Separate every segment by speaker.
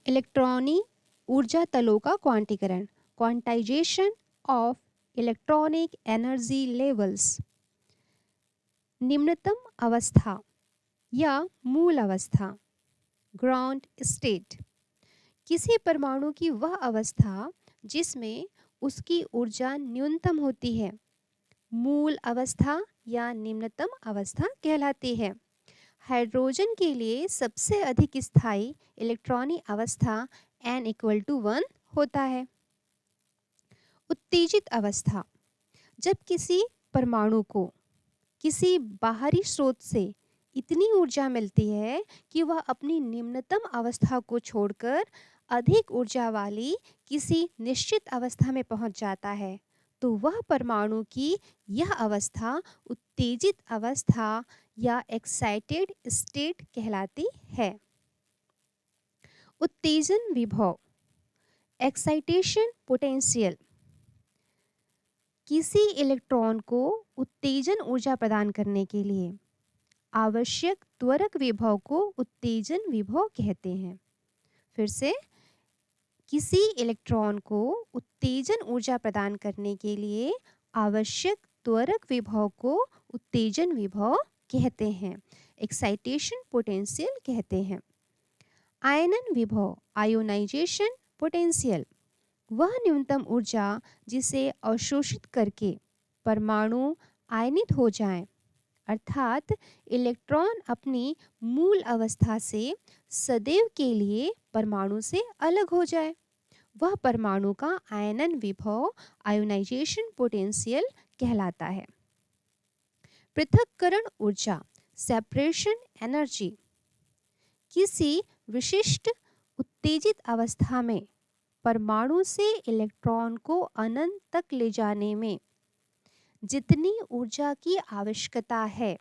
Speaker 1: Electronic ऊर्जा तलों का क्वांटीकरण, quantization of electronic energy levels. निम्नतम अवस्था या मूल अवस्था, ग्राउंड स्टेट, किसी परमाणु की वह अवस्था जिसमें उसकी ऊर्जा न्यूनतम होती है, मूल अवस्था या निम्नतम अवस्था कहलाती है। हाइड्रोजन के लिए सबसे अधिक स्थायी इलेक्ट्रॉनिक अवस्था n=1 होता है। उत्तेजित अवस्था, जब किसी परमाणु को किसी बाहरी स्रोत से इतनी ऊर्जा मिलती है कि वह अपनी निम्नतम अवस्था को छोड़कर अधिक ऊर्जा वाली किसी निश्चित अवस्था में पहुंच जाता है, तो वह परमाणु की यह अवस्था उत्तेजित अवस्था या एक्साइटेड स्टेट कहलाती है। उत्तेजन विभव, एक्साइटेशन पोटेंशियल, किसी इलेक्ट्रॉन को उत्तेजन ऊर्जा प्रदान करने के लिए आवश्यक त्वरक विभव को उत्तेजन विभव कहते हैं। फिर से, किसी इलेक्ट्रॉन को उत्तेजन ऊर्जा प्रदान करने के लिए आवश्यक त्वरक विभव को उत्तेजन विभव कहते हैं, एक्साइटेशन पोटेंशियल कहते हैं। आयनन विभव, आयोनाइजेशन पोटेंशियल, वह न्यूनतम ऊर्जा जिसे अवशोषित करके परमाणु आयनित हो जाएं, अर्थात इलेक्ट्रॉन अपनी मूल अवस्था से सदैव के लिए परमाणु से अलग हो जाए, वह परमाणु का आयनन विभव, आयोनाइजेशन पोटेंशियल कहलाता है। पृथक्करण ऊर्जा, सेपरेशन एनर्जी, किसी विशिष्ट उत्तेजित अवस्था में परमाणु से इलेक्ट्रॉन को अनंत तक ले जाने में जितनी ऊर्जा की आवश्यकता है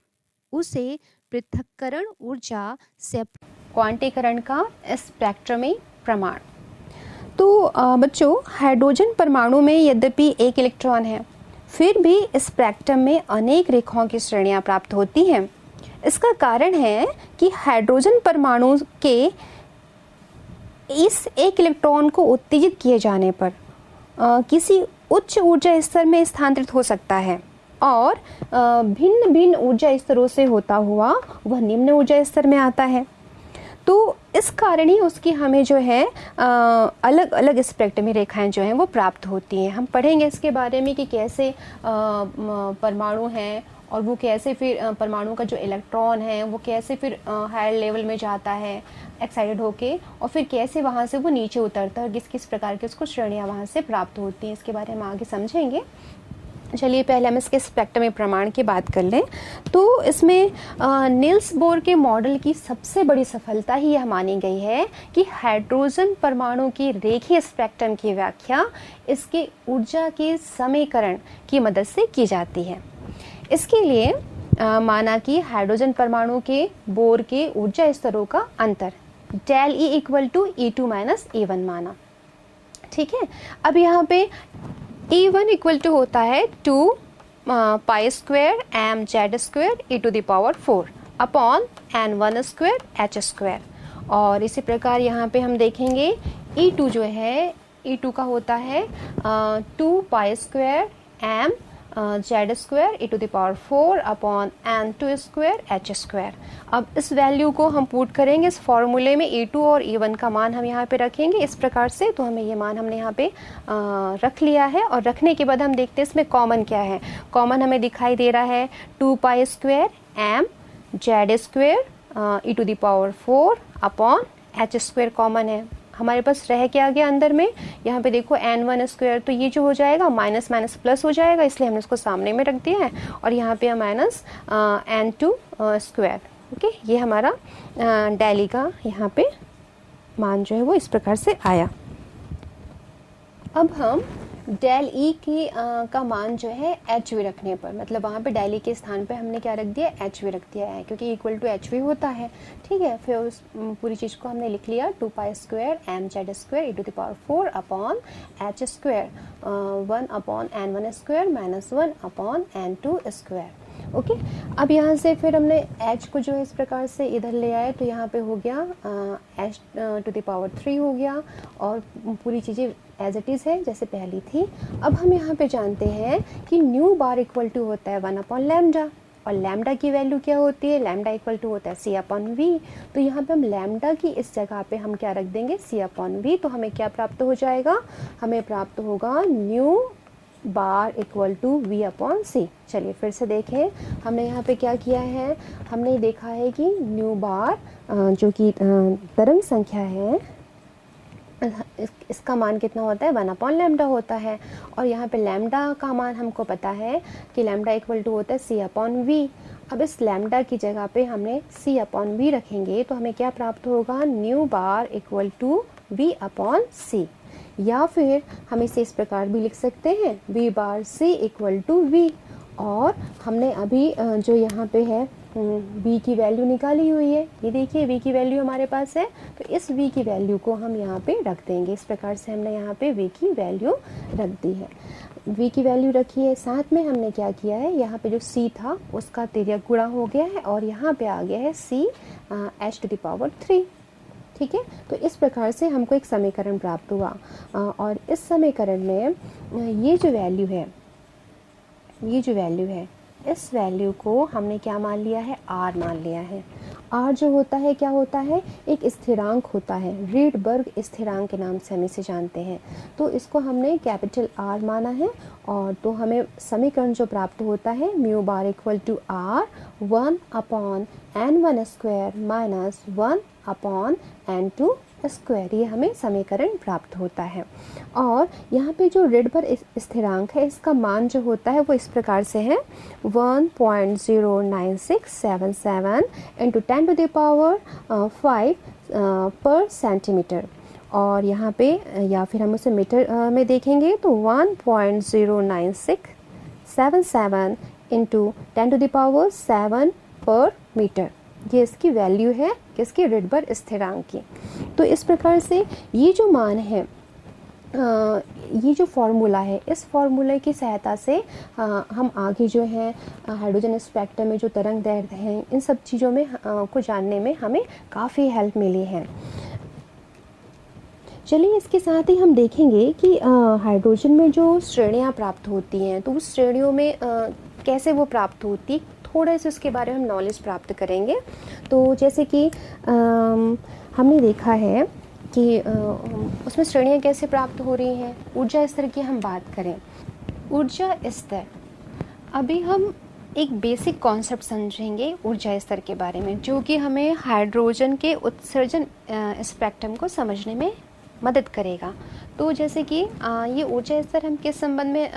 Speaker 1: उसे पृथक्करण ऊर्जा से क्वांटीकरण का स्पेक्ट्रमी प्रमाण। तो बच्चों, हाइड्रोजन परमाणु में यद्यपि एक इलेक्ट्रॉन है, फिर भी स्पेक्ट्रम में अनेक रेखाओं की श्रेणियां प्राप्त होती हैं। इसका कारण है कि हाइड्रोजन परमाणु के इस एक इलेक्ट्रॉन को उत्तेजित किए जाने पर किसी उच्च ऊर्जा स्तर में स्थानांतरित हो सकता है और भिन्न भिन्न ऊर्जा स्तरों से होता हुआ वह निम्न ऊर्जा स्तर में आता है। तो इस कारण ही उसकी हमें जो है अलग अलग स्पेक्ट्रमी रेखाएं जो हैं वो प्राप्त होती हैं। हम पढ़ेंगे इसके बारे में कि कैसे परमाणु हैं और वो कैसे फिर परमाणु का जो इलेक्ट्रॉन है वो कैसे फिर हायर लेवल में जाता है एक्साइटेड होके, और फिर कैसे वहाँ से वो नीचे उतरता है और किस किस प्रकार की उसको श्रेणियाँ वहाँ से प्राप्त होती हैं। इसके बारे में हम आगे समझेंगे। चलिए पहले हम इसके स्पेक्ट्रमी प्रमाण की बात कर लें। तो इसमें नील्स बोर के मॉडल की सबसे बड़ी सफलता ही यह मानी गई है कि हाइड्रोजन परमाणु की रेखीय स्पेक्ट्रम की व्याख्या इसके ऊर्जा के समीकरण की मदद से की जाती है। इसके लिए माना कि हाइड्रोजन परमाणु के बोर के ऊर्जा स्तरों का अंतर del E equal to E2 minus E1 माना। ठीक है, अब यहाँ पे E1 इक्वल टू होता है 2 pi square M Z square E to the power 4 upon n1 square h square. और इसी प्रकार यहाँ पे हम देखेंगे E2 जो है E2 का होता है 2 pi square M Z square E to the power 4 upon n2 square h square. अब इस वैल्यू को हम पुट करेंगे इस फॉर्मूले में, E2 और E1 का मान हम यहाँ पे रखेंगे इस प्रकार से। तो हमें ये मान हमने यहाँ पे रख लिया है और रखने के बाद हम देखते हैं इसमें कॉमन क्या है। कॉमन हमें दिखाई दे रहा है 2 pi square M Z square E to the power 4 upon h square common है। हमारे पास रह क्या गया अंदर में, यहाँ पे देखो n1 स्क्वायर, तो ये जो हो जाएगा माइनस माइनस प्लस हो जाएगा, इसलिए हमने इसको सामने में रख दिया है। और यहाँ पे माइनस n2 स्क्वायर। ओके, ये हमारा डेली का यहाँ पे मान जो है वो इस प्रकार से आया। अब हम डेल ई का मान जो है एच वी रखने पर, मतलब वहाँ पे डेल ई के स्थान पे हमने क्या रख दिया, एच वी रख दिया है, क्योंकि इक्वल टू एच वी होता है। ठीक है, फिर उस पूरी चीज़ को हमने लिख लिया 2 pi square M Z square E to the power 4 upon H square 1 upon n1 square minus 1 upon n2 square. Okay, अब यहाँ से फिर हमने h को जो है इस प्रकार से इधर ले आए, तो यहाँ पे हो गया h⁻³ हो गया, और पूरी चीज़ें एज इट इज़ है जैसे पहली थी। अब हम यहाँ पे जानते हैं कि न्यू बार इक्वल टू होता है 1/λ, और लैम्डा की वैल्यू क्या होती है, लैम्डा इक्वल टू होता है c/v। तो यहाँ पे हम लैम्डा की इस जगह पे हम क्या रख देंगे, c/v। तो हमें क्या प्राप्त हो जाएगा, हमें प्राप्त होगा new bar equal to v/c। चलिए फिर से देखें, हमने यहाँ पे क्या किया है, हमने देखा है कि न्यू बार जो कि तरंग संख्या है, इसका मान कितना होता है, 1/λ होता है। और यहाँ पे लैम्डा का मान हमको पता है कि लैम्डा इक्वल टू होता है c/v। अब इस लैम्डा की जगह पे हमने c/v रखेंगे, तो हमें क्या प्राप्त होगा, new bar equal to v/c। या फिर हम इसे इस प्रकार भी लिख सकते हैं, v/c इक्वल टू v। और हमने अभी जो यहाँ पे है v की वैल्यू निकाली हुई है, ये देखिए v की वैल्यू हमारे पास है, तो इस v की वैल्यू को हम यहाँ पे रख देंगे। इस प्रकार से हमने यहाँ पे v की वैल्यू रख दी है, v की वैल्यू रखी है। साथ में हमने क्या किया है, यहाँ पे जो c था उसका तिर्यक गुणा हो गया है, और यहाँ पे आ गया है c h⁻3। ठीक है, तो इस प्रकार से हमको एक समीकरण प्राप्त हुआ। और इस समीकरण में ये जो वैल्यू है, इस वैल्यू को हमने क्या मान लिया है, r मान लिया है। r जो होता है क्या होता है, एक स्थिरांक होता है, रीडबर्ग स्थिरांक के नाम से हम इसे जानते हैं। तो इसको हमने कैपिटल R माना है, और तो हमें समीकरण जो प्राप्त होता है, mu bar equal to r 1/n1² minus 1/n2², ये हमें समीकरण प्राप्त होता है। और यहाँ पे जो रीडबर्ग स्थिरांक है, इसका मान जो होता है वो इस प्रकार से है, 1.09677 × 10⁵ पर सेंटीमीटर। और यहाँ पे या फिर हम उसे मीटर में देखेंगे तो 1.09677 × 10⁷ पर मीटर, ये इसकी वैल्यू है किसकी, रीडबर्ग स्थिरांक की। तो इस प्रकार से ये जो मान है, ये जो फॉर्मूला है, इस फॉर्मूले की सहायता से हम आगे जो है हाइड्रोजन स्पेक्ट्रम में जो तरंग दैर्ध्य हैं, इन सब चीज़ों में को जानने में हमें काफ़ी हेल्प मिली है। चलिए इसके साथ ही हम देखेंगे कि हाइड्रोजन में जो श्रेणियाँ प्राप्त होती हैं, तो उस श्रेणियों में कैसे वो प्राप्त होती, थोड़ा से उसके बारे में हम नॉलेज प्राप्त करेंगे। तो जैसे कि हमने देखा है कि उसमें श्रेणियाँ कैसे प्राप्त हो रही हैं। ऊर्जा स्तर की हम बात करें, ऊर्जा स्तर, अभी हम एक बेसिक कॉन्सेप्ट समझेंगे ऊर्जा स्तर के बारे में, जो कि हमें हाइड्रोजन के उत्सर्जन स्पेक्ट्रम को समझने में मदद करेगा। तो जैसे कि ये ऊर्जा स्तर हम किस संबंध में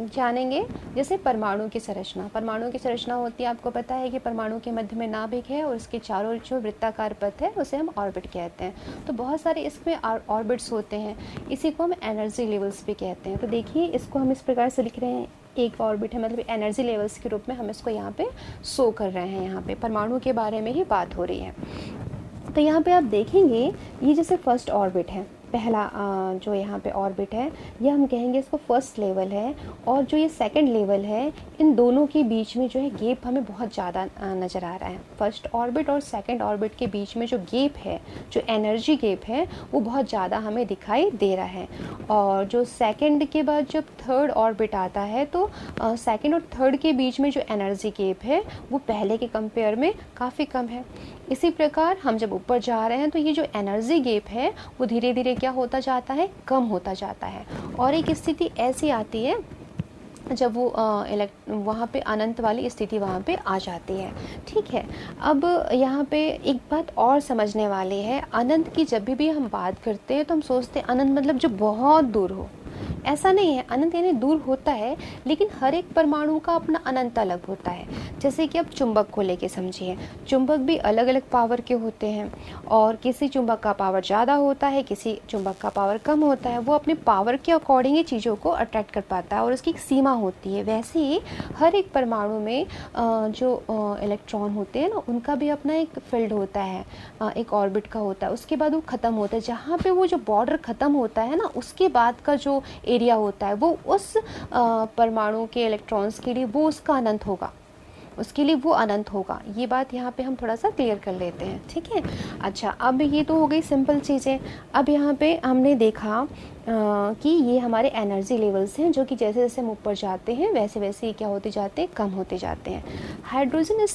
Speaker 1: जानेंगे, जैसे परमाणु की संरचना। परमाणु की संरचना होती है, आपको पता है कि परमाणु के मध्य में नाभिक है, और उसके चारों जो वृत्ताकार पथ है उसे हम ऑर्बिट कहते हैं। तो बहुत सारे इसमें ऑर्बिट्स होते हैं, इसी को हम एनर्जी लेवल्स भी कहते हैं। तो देखिए इसको हम इस प्रकार से लिख रहे हैं, एक ऑर्बिट है मतलब एनर्जी लेवल्स के रूप में हम इसको यहाँ पे शो कर रहे हैं। यहाँ पे परमाणु के बारे में ही बात हो रही है। तो यहाँ पे आप देखेंगे, ये जैसे फर्स्ट ऑर्बिट है, पहला जो यहाँ पे ऑर्बिट है, ये हम कहेंगे इसको फर्स्ट लेवल है। और जो ये सेकंड लेवल है, इन दोनों के बीच में जो है गैप हमें बहुत ज़्यादा नज़र आ रहा है। फर्स्ट ऑर्बिट और सेकंड ऑर्बिट के बीच में जो गैप है, जो एनर्जी गैप है, वो बहुत ज़्यादा हमें दिखाई दे रहा है। और जो सेकंड के बाद जब थर्ड ऑर्बिट आता है, तो सेकंड और थर्ड के बीच में जो एनर्जी गैप है वो पहले के कंपेयर में काफ़ी कम है। इसी प्रकार हम जब ऊपर जा रहे हैं, तो ये जो एनर्जी गैप है वो धीरे धीरे क्या होता जाता है, कम होता जाता है। और एक स्थिति ऐसी आती है जब वो वहाँ पे अनंत वाली स्थिति वहाँ पे आ जाती है। ठीक है, अब यहाँ पे एक बात और समझने वाली है, अनंत की जब भी हम बात करते हैं तो हम सोचते हैं अनंत मतलब जो बहुत दूर हो। ऐसा नहीं है, अनंत यानी दूर होता है, लेकिन हर एक परमाणु का अपना अनंत अलग होता है। जैसे कि अब चुंबक को लेके समझिए, चुंबक भी अलग अलग पावर के होते हैं, और किसी चुंबक का पावर ज़्यादा होता है, किसी चुंबक का पावर कम होता है। वो अपने पावर के अकॉर्डिंग ही चीज़ों को अट्रैक्ट कर पाता है, और उसकी एक सीमा होती है। वैसे ही हर एक परमाणु में जो इलेक्ट्रॉन होते हैं ना, उनका भी अपना एक फील्ड होता है, एक ऑर्बिट का होता है, उसके बाद वो ख़त्म होता है। जहाँ पे वो जो बॉर्डर ख़त्म होता है ना, उसके बाद का जो एरिया होता है वो उस परमाणु के इलेक्ट्रॉन्स के लिए वो उसका अनंत होगा। उसके लिए वो अनंत होगा। ये बात यहाँ पे हम थोड़ा सा क्लियर कर लेते हैं, ठीक है। अच्छा, अब ये तो हो गई सिंपल चीज़ें। अब यहाँ पे हमने देखा कि ये हमारे एनर्जी लेवल्स हैं, जो कि जैसे जैसे हम ऊपर जाते हैं वैसे वैसे ये क्या होते जाते हैं, कम होते जाते हैं। हाइड्रोजन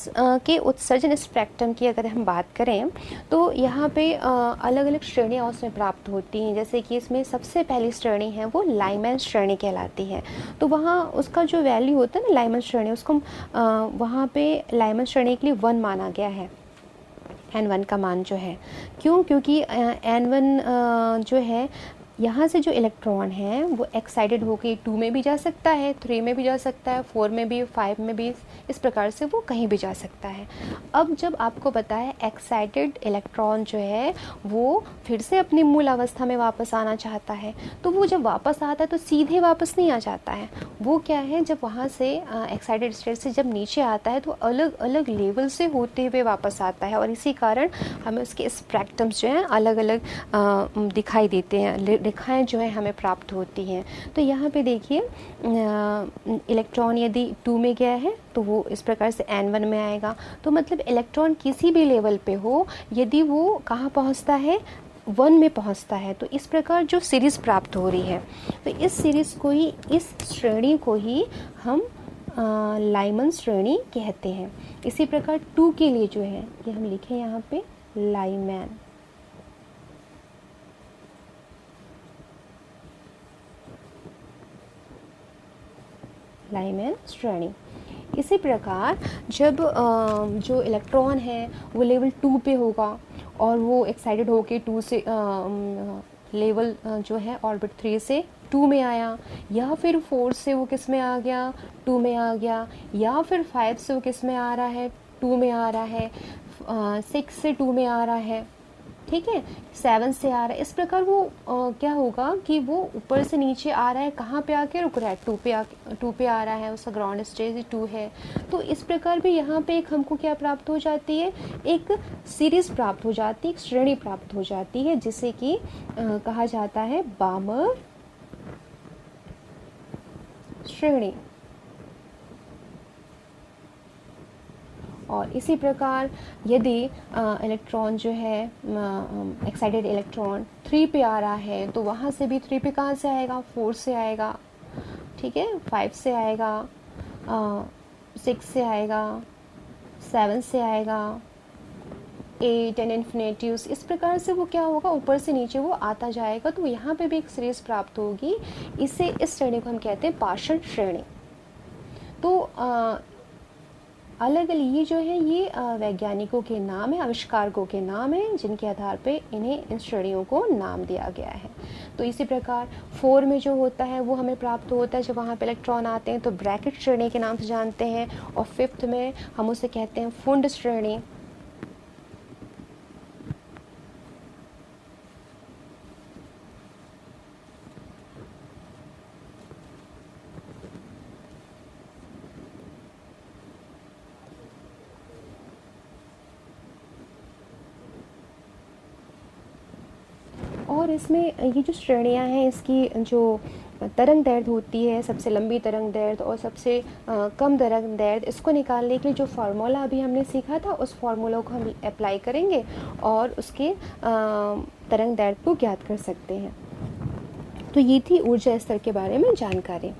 Speaker 1: के उत्सर्जन स्पेक्ट्रम की अगर हम बात करें तो यहाँ पे अलग अलग श्रेणियाँ उसमें प्राप्त होती हैं। जैसे कि इसमें सबसे पहली श्रेणी है वो लाइमैन श्रेणी कहलाती है। तो वहाँ उसका जो वैल्यू होता है ना लाइमैन श्रेणी, उसको वहाँ पे लाइमैन श्रेणी के लिए 1 माना गया है, N1 का मान जो है। क्यों? क्योंकि N1 जो है, यहाँ से जो इलेक्ट्रॉन है वो एक्साइटेड होकर 2 में भी जा सकता है, 3 में भी जा सकता है, 4 में भी, 5 में भी, इस प्रकार से वो कहीं भी जा सकता है। अब जब आपको पता है एक्साइटेड इलेक्ट्रॉन जो है वो फिर से अपनी मूल अवस्था में वापस आना चाहता है, तो वो जब वापस आता है तो सीधे वापस नहीं आ जाता है। वो क्या है, जब वहाँ से एक्साइटेड स्टेट से जब नीचे आता है तो अलग अलग लेवल से होते हुए वापस आता है, और इसी कारण हमें उसके स्पेक्ट्रम्स जो हैं अलग अलग दिखाई देते हैं, रेखाएं जो है हमें प्राप्त होती हैं। तो यहाँ पे देखिए इलेक्ट्रॉन यदि 2 में गया है तो वो इस प्रकार से N1 में आएगा। तो मतलब इलेक्ट्रॉन किसी भी लेवल पे हो, यदि वो कहाँ पहुँचता है, 1 में पहुँचता है, तो इस प्रकार जो सीरीज़ प्राप्त हो रही है, तो इस सीरीज़ को ही, इस श्रेणी को ही हम लाइमन श्रेणी कहते हैं। इसी प्रकार 2 के लिए जो है ये हम लिखें यहाँ पे लाइमैन, लाइमैन श्रेणी। इसी प्रकार जब जो इलेक्ट्रॉन है वो लेवल 2 पे होगा और वो एक्साइटेड होके 2 से लेवल जो है ऑर्बिट 3 से 2 में आया, या फिर 4 से वो किस में आ गया, 2 में आ गया, या फिर 5 से वो किस में आ रहा है, 2 में आ रहा है, 6 से 2 में आ रहा है, ठीक है, 7 से आ रहा है। इस प्रकार वो क्या होगा कि वो ऊपर से नीचे आ रहा है, कहाँ पे आके रुक रहा है, 2 पे आ रहा है, उसका ग्राउंड स्टेज 2 है। तो इस प्रकार भी यहाँ पे एक हमको क्या प्राप्त हो जाती है, एक सीरीज प्राप्त हो जाती है, एक श्रेणी प्राप्त हो जाती है, जिसे कि कहा जाता है बामर श्रेणी। और इसी प्रकार यदि इलेक्ट्रॉन जो है एक्साइटेड इलेक्ट्रॉन 3 पे आ रहा है, तो वहाँ से भी 3 पे कहाँ से आएगा, 4 से आएगा, ठीक है, 5 से आएगा, 6 से आएगा, 7 से आएगा, 8 एंड इन्फिनिटीज। इस प्रकार से वो क्या होगा, ऊपर से नीचे वो आता जाएगा। तो यहाँ पे भी एक सीरीज प्राप्त होगी। इस श्रेणी को हम कहते हैं पार्षण श्रेणी। तो अलग अलग ये जो है ये वैज्ञानिकों के नाम है, आविष्कारकों के नाम है, जिनके आधार पे इन्हें इन श्रेणियों को नाम दिया गया है। तो इसी प्रकार 4 में जो होता है वो हमें प्राप्त होता है जब वहाँ पे इलेक्ट्रॉन आते हैं, तो ब्रैकेट श्रेणी के नाम से जानते हैं। और 5th में हम उसे कहते हैं फुंड श्रेणी। और इसमें ये जो श्रेणियां हैं, इसकी जो तरंग दैर्ध्य होती है, सबसे लंबी तरंग दैर्ध्य और सबसे कम तरंग दैर्ध्य, इसको निकालने के लिए जो फार्मूला अभी हमने सीखा था, उस फार्मूला को हम अप्लाई करेंगे और उसके तरंग दैर्ध्य को ज्ञात कर सकते हैं। तो ये थी ऊर्जा स्तर के बारे में जानकारी।